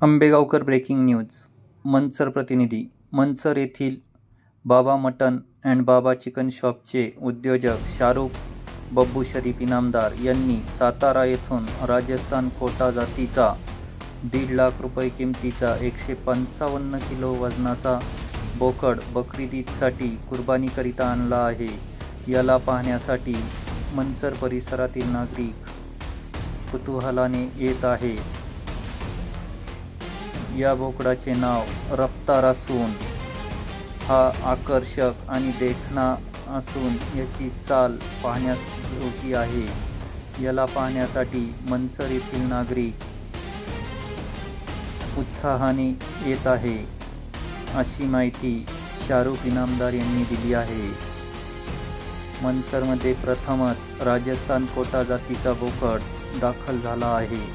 Ambegaonkar breaking news. Manchar प्रतिनिधी. मंचर येथील बाबा मटन अँड बाबा चिकन शॉपचे उद्योजक शाहरुख बब्बू शरीफ इनामदार यांनी सातारा येथून राजस्थान कोटा जातीचा 1.5 लाख रुपये किमतीचा 155 किलो वजनाचा बोकड बकरीद ईदसाठी कुर्बानीकरिता आणला आहे. याला पाहण्यासाठी मंचर परिसरातील नागरिक कुतूहलाने येत आहे. या बोकडाचे नाव रफ्तार असून हा आकर्षक आणि देखणा असून याची चाल पाहण्याजोगी आहे. याला पाहण्यासाठी मंचर येथील नागरिक उत्साहाने येत आहे, अशी माहिती शाहरुख इनामदार यांनी दिली आहे. मंचरमध्ये प्रथमच राजस्थान कोटा जातीचा बोकड दाखल झाला आहे.